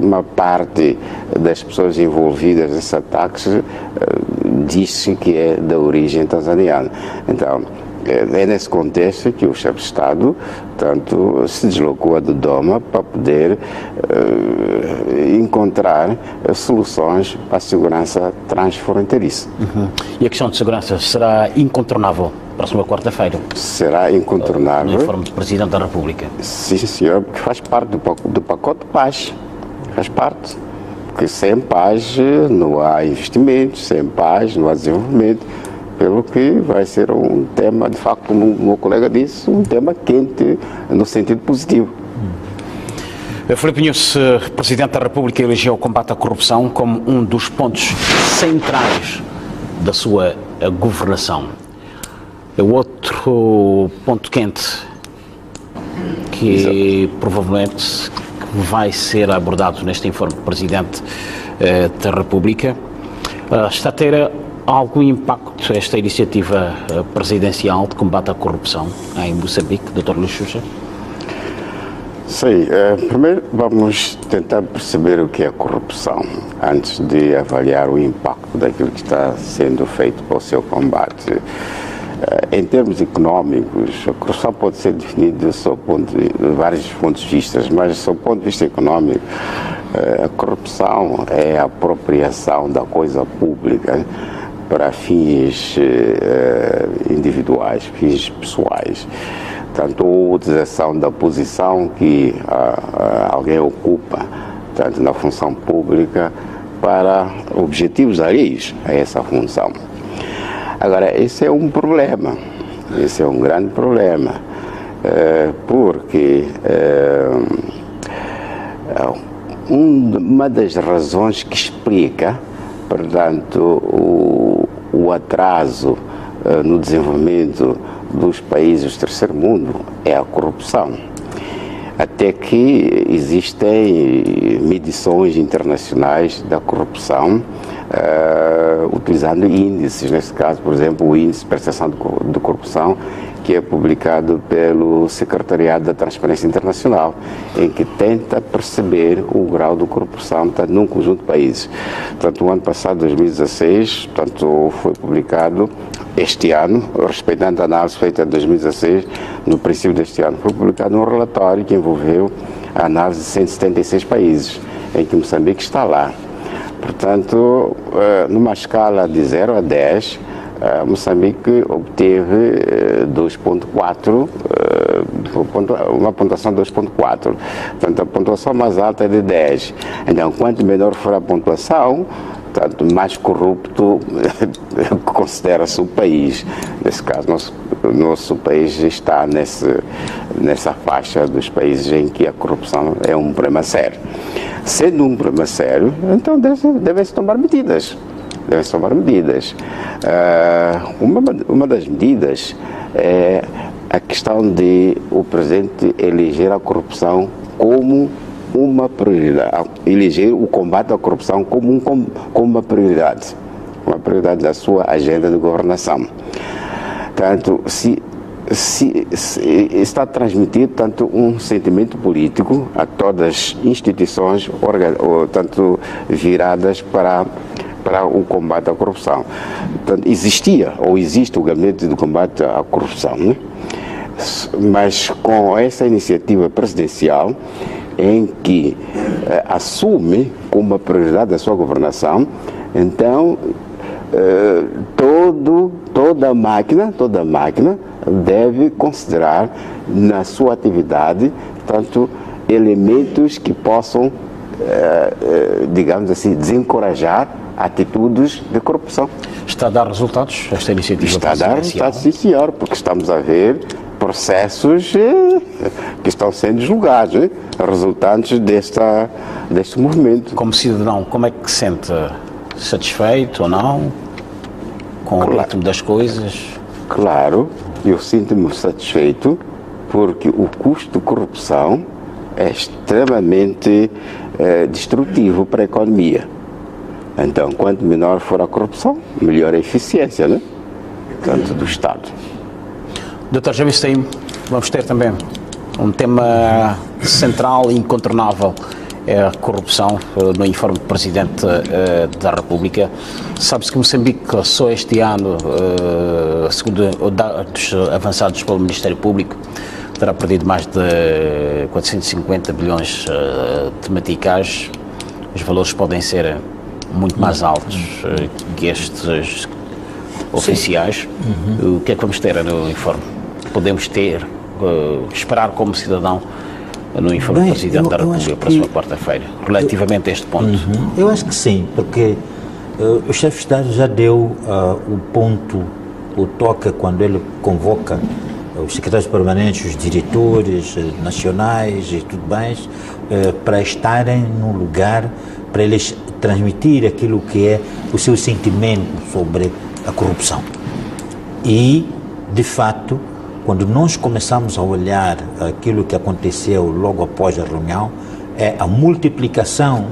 uma parte das pessoas envolvidas nesses ataques diz-se que é da origem tanzaniana. Então, é nesse contexto que o chefe de Estado se deslocou a Dodoma para poder encontrar soluções para a segurança transfronteiriça. E a questão de segurança será incontornável próxima quarta-feira? Será incontornável. No informe do Presidente da República. Sim, senhor, porque faz parte do pacote de paz. Faz parte. Porque sem paz não há investimento, sem paz não há desenvolvimento. Pelo que vai ser um tema, de facto, como o meu colega disse, um tema quente no sentido positivo. Filipe Nunes, Presidente da República, elegeu o combate à corrupção como um dos pontos centrais da sua governação. O outro ponto quente que provavelmente vai ser abordado neste informe do Presidente da República está a ter algum impacto esta iniciativa presidencial de combate à corrupção em Moçambique, Dr. Luís Xuxa? Sim, primeiro vamos tentar perceber o que é corrupção, antes de avaliar o impacto daquilo que está sendo feito para o seu combate. Em termos económicos, a corrupção pode ser definida de vários pontos de vista, mas, do ponto de vista económico, a corrupção é a apropriação da coisa pública para fins individuais, fins pessoais. Tanto a utilização da posição que alguém ocupa, tanto na função pública, para objetivos alheios a essa função. Agora, esse é um problema, esse é um grande problema, porque uma das razões que explica, portanto, o atraso no desenvolvimento dos países do terceiro mundo é a corrupção. Até que existem medições internacionais da corrupção, utilizando índices, nesse caso, por exemplo, o índice de percepção de corrupção, que é publicado pelo Secretariado da Transparência Internacional, em que tenta perceber o grau de corrupção, portanto, num conjunto de países. Portanto, no ano passado, 2016, portanto, foi publicado este ano, respeitando a análise feita em 2016, no princípio deste ano, foi publicado um relatório que envolveu a análise de 176 países, em que Moçambique está lá. Portanto, numa escala de 0 a 10, Moçambique obteve 2.4, uma pontuação de 2.4. Portanto, a pontuação mais alta é de 10. Então, quanto menor for a pontuação, tanto mais corrupto considera-se o país. Nesse caso, nosso país está nessa faixa dos países em que a corrupção é um problema sério. Sendo um problema sério, então devem-se tomar medidas. Devem-se tomar medidas. Uma das medidas é a questão de o presidente eleger a corrupção como uma prioridade, eleger o combate à corrupção como uma prioridade da sua agenda de governação. Tanto se está transmitido tanto um sentimento político a todas as instituições, tanto viradas para o combate à corrupção. Portanto, existia ou existe o gabinete de combate à corrupção, né? Mas com essa iniciativa presidencial, em que assume como uma prioridade da sua governação, então toda máquina deve considerar na sua atividade, tanto elementos que possam, digamos assim, desencorajar atitudes de corrupção. Está a dar resultados esta iniciativa? Está a dar resultados, sim senhor, porque estamos a ver processos que estão sendo julgados, né? Resultantes deste movimento. Como cidadão, como é que se sente? Satisfeito ou não com o ritmo das coisas? Claro, eu sinto-me satisfeito porque o custo de corrupção é extremamente destrutivo para a economia. Então, quanto menor for a corrupção, melhor a eficiência, né? Tanto do Estado. Dr. Jaime Steim, vamos ter também um tema central e incontornável é a corrupção. No informe do Presidente da República, sabe-se que Moçambique só este ano, segundo dados avançados pelo Ministério Público, terá perdido mais de 450 bilhões de meticais. Os valores podem ser muito mais altos que estes oficiais. O que é que vamos ter no informe? Podemos ter, esperar como cidadão no informe do Presidente da República para a próxima quarta-feira, relativamente a este ponto? Eu acho que sim, porque o chefe de Estado já deu o ponto, o toque, quando ele convoca os secretários permanentes, os diretores nacionais e tudo mais, para estarem no lugar, para eles transmitir aquilo que é o seu sentimento sobre a corrupção. E, de fato, quando nós começamos a olhar aquilo que aconteceu logo após a reunião, é a multiplicação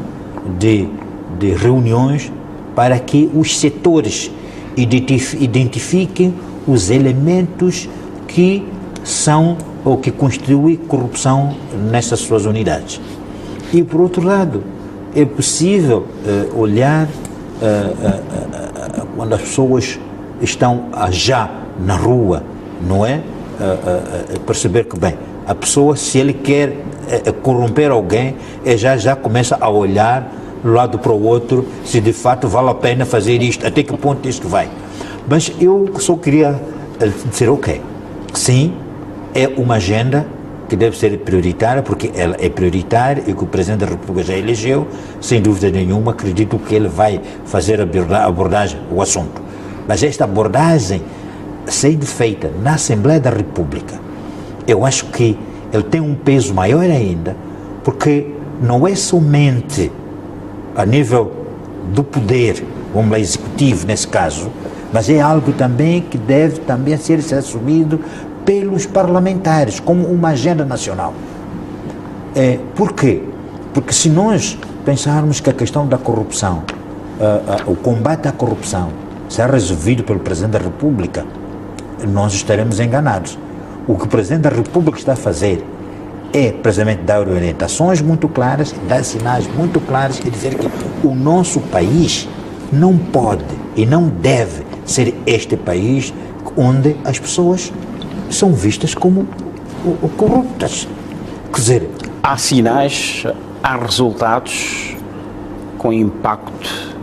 de reuniões para que os setores identifiquem os elementos que são ou que constituem corrupção nessas suas unidades. E, por outro lado, é possível olhar quando as pessoas estão já na rua, não é? Perceber que, bem, a pessoa, se ele quer corromper alguém, já começa a olhar de um lado para o outro, se de fato vale a pena fazer isto, até que ponto isto vai. Mas eu só queria dizer, ok, sim, é uma agenda que deve ser prioritária, porque ela é prioritária e que o Presidente da República já elegeu, sem dúvida nenhuma, acredito que ele vai fazer a abordagem, o assunto. Mas esta abordagem, sendo feita na Assembleia da República, eu acho que ele tem um peso maior ainda, porque não é somente a nível do poder, vamos lá, executivo nesse caso, mas é algo também que deve também ser assumido pelos parlamentares como uma agenda nacional. Por quê? Porque se nós pensarmos que a questão da corrupção, o combate à corrupção, será resolvido pelo Presidente da República, nós estaremos enganados. O que o Presidente da República está a fazer é precisamente dar orientações muito claras, dar sinais muito claros e dizer que o nosso país não pode e não deve ser este país onde as pessoas são vistas como corruptas. Quer dizer, há sinais, há resultados com impacto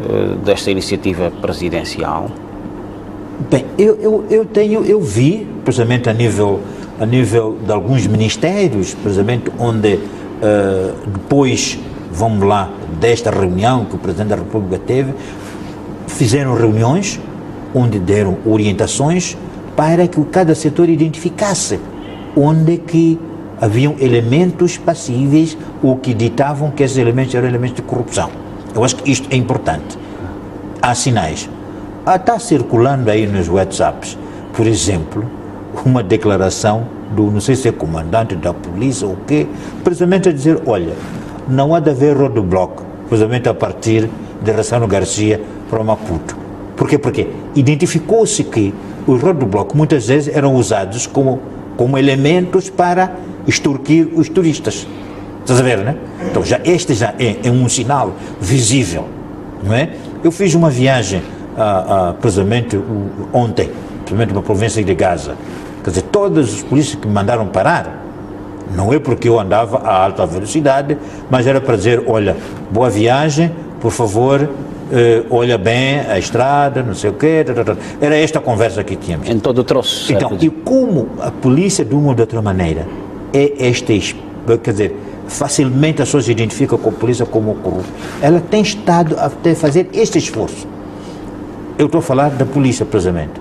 desta iniciativa presidencial? Bem, eu vi, precisamente a nível de alguns ministérios, precisamente onde depois, vamos lá, desta reunião que o Presidente da República teve, fizeram reuniões onde deram orientações para que cada setor identificasse onde que haviam elementos passíveis ou que ditavam que esses elementos eram elementos de corrupção. Eu acho que isto é importante. Há sinais. Está circulando aí nos WhatsApps, por exemplo, uma declaração do, não sei se é comandante da polícia ou o quê, precisamente a dizer, olha, não há de haver roadblock, precisamente a partir de Rassano Garcia para Maputo. Por quê? Porque identificou-se que os roadblocks muitas vezes eram usados como elementos para extorquir os turistas. Estás a ver, né? Então este já é um sinal visível, não é? Eu fiz uma viagem precisamente ontem, precisamente na província de Gaza. Quer dizer, todos os polícias que me mandaram parar, não é porque eu andava a alta velocidade, mas era para dizer, olha, boa viagem, por favor, olha bem a estrada, não sei o quê, era esta a conversa que tínhamos. Em todo o troço. Então, e como a polícia, de uma ou de outra maneira, quer dizer, facilmente as pessoas se identificam com a polícia como corrupta, ela tem estado a fazer este esforço. Eu estou a falar da polícia, precisamente.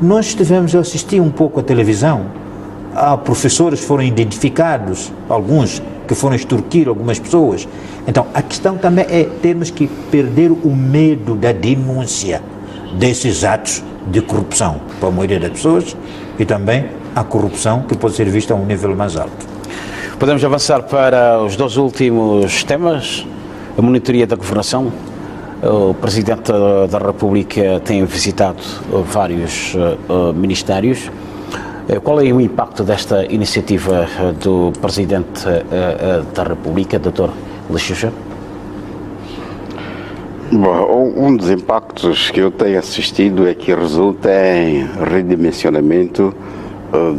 Nós tivemos a assistir um pouco à televisão, professores foram identificados, alguns que foram extorquir algumas pessoas. Então, a questão também é termos que perder o medo da denúncia desses atos de corrupção para a maioria das pessoas e também a corrupção que pode ser vista a um nível mais alto. Podemos avançar para os dois últimos temas, a monitoria da governação. O Presidente da República tem visitado vários ministérios. Qual é o impacto desta iniciativa do Presidente da República, Dr. Lixuxa? Bom, um dos impactos que eu tenho assistido é que resulta em redimensionamento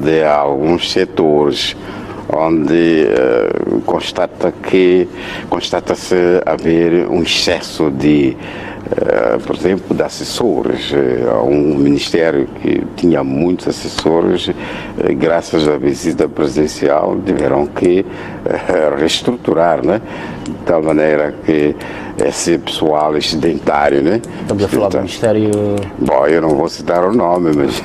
de alguns setores, onde constata-se haver um excesso de, por exemplo, de assessores. Há um ministério que tinha muitos assessores, graças à visita presidencial, tiveram que reestruturar, né? De tal maneira que esse pessoal excedentário, né? Estamos a falar do Ministério... Bom, eu não vou citar o nome, mas...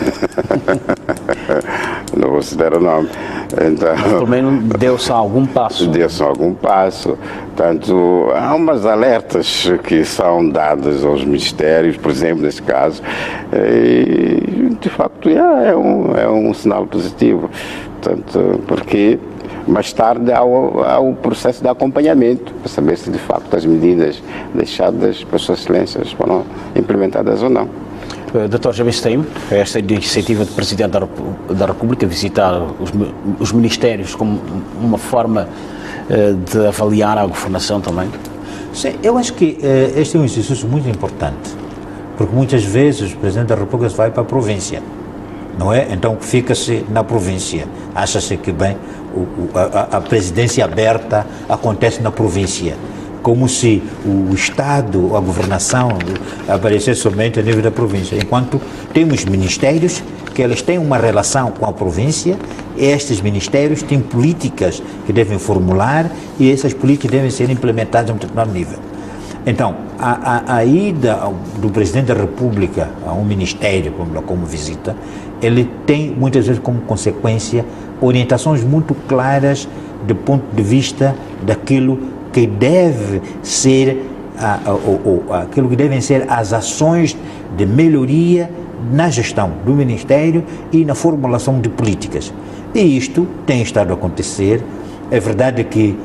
não vou citar o nome. Então, pelo menos deu-se algum passo. Deu-se algum passo. Portanto, há umas alertas que são dadas aos ministérios, por exemplo, nesse caso, e de facto é um sinal positivo. Portanto, porque mais tarde há o processo de acompanhamento para saber se de facto as medidas deixadas pelas suas excelências foram implementadas ou não. Dr. Jamil Steim, esta iniciativa do Presidente da República visitar os ministérios como uma forma de avaliar a governação também? Sim, eu acho que este é um exercício muito importante, porque muitas vezes o Presidente da República vai para a província, não é? Então fica-se na província, acha-se que bem, a presidência aberta acontece na província, como se o Estado, a governação aparecesse somente a nível da província, enquanto temos ministérios que eles têm uma relação com a província, e estes ministérios têm políticas que devem formular e essas políticas devem ser implementadas a um determinado nível. Então, a ida do Presidente da República a um ministério, como visita, ele tem muitas vezes como consequência orientações muito claras do ponto de vista daquilo que deve ser aquilo que devem ser as ações de melhoria na gestão do Ministério e na formulação de políticas. E isto tem estado a acontecer. É verdade que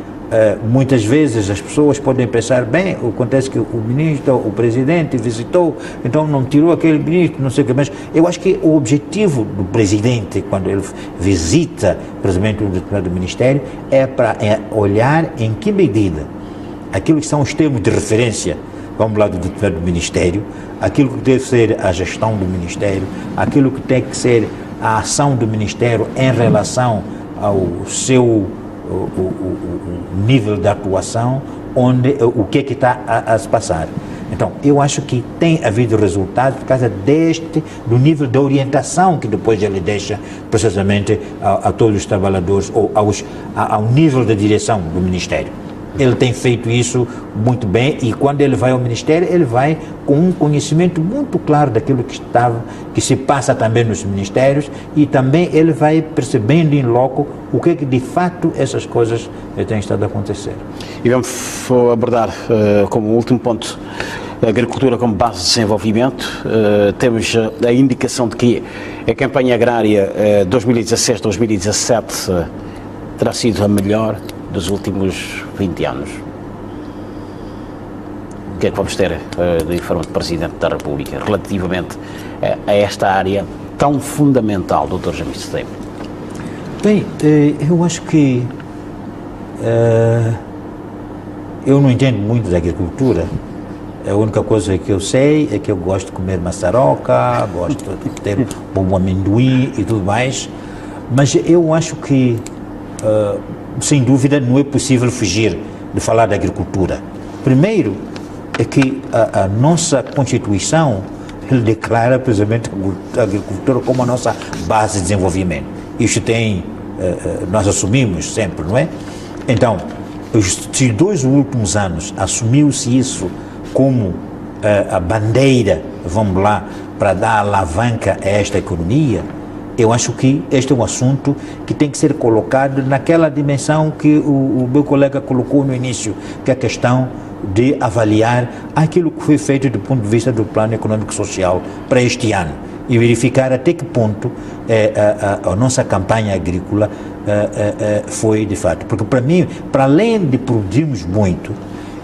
muitas vezes as pessoas podem pensar, bem, acontece que o ministro, o presidente visitou, então não tirou aquele ministro, não sei o que, mas eu acho que o objetivo do presidente, quando ele visita, precisamente, um determinado ministério, é para olhar em que medida aquilo que são os termos de referência, vamos lá, do determinado ministério, aquilo que deve ser a gestão do ministério, aquilo que tem que ser a ação do ministério em relação ao seu o nível de atuação, o que é que está a se passar. Então, eu acho que tem havido resultados por causa do nível de orientação que depois ele deixa precisamente a todos os trabalhadores ou ao nível da direção do Ministério. Ele tem feito isso muito bem e quando ele vai ao Ministério, ele vai com um conhecimento muito claro daquilo que se passa também nos ministérios e também ele vai percebendo em loco o que é que de fato essas coisas têm estado a acontecer. E vamos abordar como último ponto a agricultura como base de desenvolvimento. Temos a indicação de que a campanha agrária 2016-2017 terá sido a melhor dos últimos 20 anos. O que é que vamos ter de informe do Presidente da República relativamente a esta área tão fundamental, Dr. Jamil Steim? Bem, eu acho que eu não entendo muito da agricultura. A única coisa que eu sei é que eu gosto de comer maçaroca, gosto de ter bom amendoim e tudo mais, mas eu acho que sem dúvida não é possível fugir de falar da agricultura. Primeiro é que a nossa Constituição ele declara precisamente a agricultura como a nossa base de desenvolvimento. Isto nós assumimos sempre, não é? Então, estes 2 últimos anos assumiu-se isso como a bandeira, vamos lá, para dar alavanca a esta economia. Eu acho que este é um assunto que tem que ser colocado naquela dimensão que o meu colega colocou no início, que é a questão de avaliar aquilo que foi feito do ponto de vista do plano econômico e social para este ano e verificar até que ponto a nossa campanha agrícola foi de fato. Porque para mim, para além de produzirmos muito,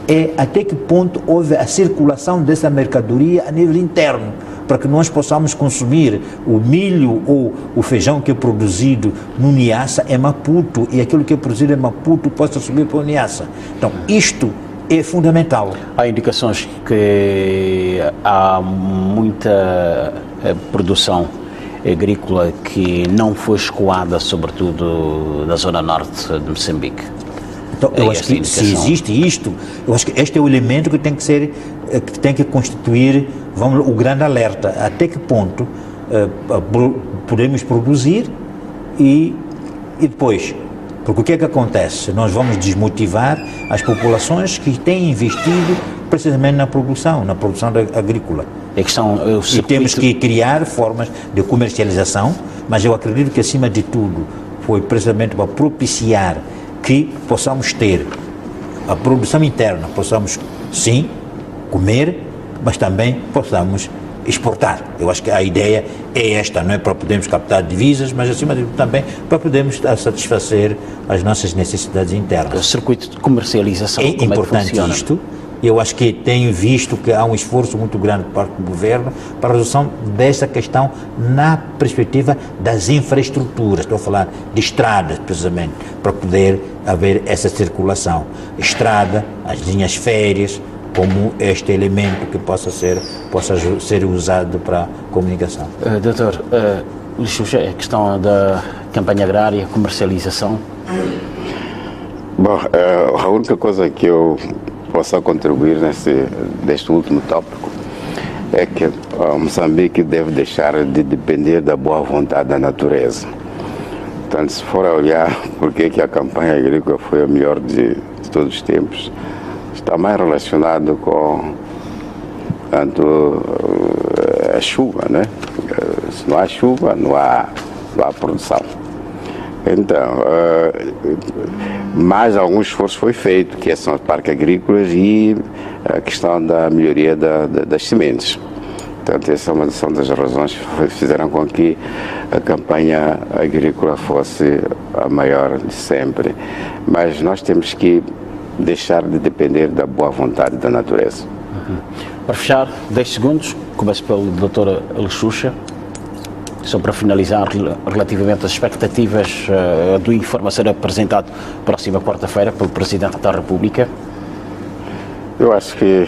é até que ponto houve a circulação dessa mercadoria a nível interno, para que nós possamos consumir o milho ou o feijão que é produzido no Niassa em Maputo e aquilo que é produzido em Maputo possa subir para o Niassa. Então, isto é fundamental. Há indicações que há muita produção agrícola que não foi escoada, sobretudo na zona norte de Moçambique. Então, eu acho que se existe isto, eu acho que este é o elemento que tem que ser, que tem que constituir, o grande alerta. Até que ponto podemos produzir e depois? Porque o que é que acontece? Nós vamos desmotivar as populações que têm investido precisamente na produção agrícola. E temos que criar formas de comercialização, mas eu acredito que, acima de tudo, foi precisamente para propiciar que possamos ter a produção interna, possamos, sim, comer, mas também possamos exportar. Eu acho que a ideia é esta, não é para podermos captar divisas, mas acima de tudo também para podermos satisfazer as nossas necessidades internas. O circuito de comercialização, é como importante é que funciona? Isto. Eu acho que tenho visto que há um esforço muito grande por parte do governo para a resolução desta questão na perspectiva das infraestruturas. Estou a falar de estradas, precisamente, para poder haver essa circulação. Estrada, as linhas férreas, como este elemento que possa ser usado para a comunicação. Doutor, a questão da campanha agrária, comercialização? Bom, a única coisa que eu possa contribuir deste último tópico é que Moçambique deve deixar de depender da boa vontade da natureza. Portanto, se for a olhar porque que a campanha agrícola foi a melhor de todos os tempos, está mais relacionado com a chuva, né? Se não há chuva, não há produção. Então, mais algum esforço foi feito, que são os parques agrícolas e a questão da melhoria das sementes. Portanto, essa é uma das razões que fizeram com que a campanha agrícola fosse a maior de sempre. Mas nós temos que deixar de depender da boa vontade da natureza. Para fechar, 10 segundos, começo pelo Dr. Alexuxa. Só para finalizar, relativamente às expectativas do informe a ser apresentado próxima quarta-feira pelo Presidente da República. Eu acho que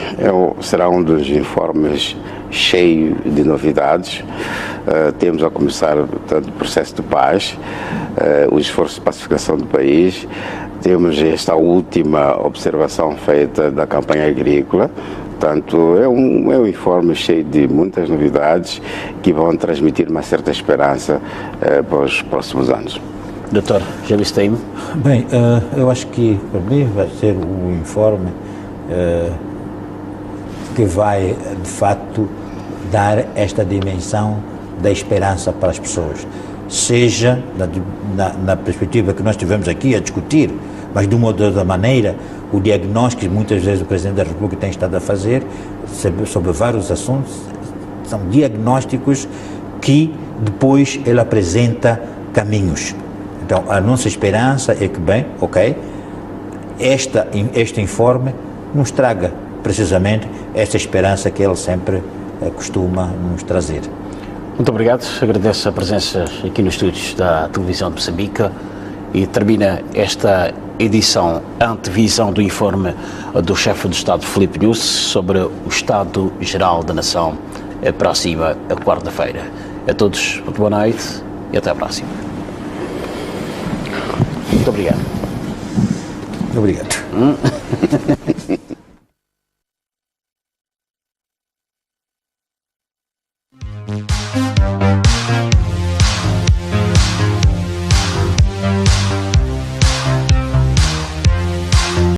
será um dos informes cheio de novidades. Temos a começar, portanto, o processo de paz, o esforço de pacificação do país. Temos esta última observação feita da campanha agrícola. Portanto, é um informe cheio de muitas novidades que vão transmitir uma certa esperança para os próximos anos. Doutor Jabestein. Bem, eu acho que para mim vai ser um informe que vai, de facto, dar esta dimensão da esperança para as pessoas. Seja na perspectiva que nós tivemos aqui a discutir, mas de uma ou de outra maneira, o diagnóstico que muitas vezes o Presidente da República tem estado a fazer sobre vários assuntos são diagnósticos que depois ele apresenta caminhos. Então, a nossa esperança é que, bem, ok, este informe nos traga precisamente essa esperança que ele sempre costuma nos trazer. Muito obrigado, agradeço a presença aqui nos estúdios da televisão de Moçambique e termina esta edição, antevisão do informe do chefe do Estado, Filipe Nunes, sobre o Estado-Geral da Nação, próxima a quarta-feira. A todos, muito boa noite e até à próxima. Muito obrigado. Obrigado.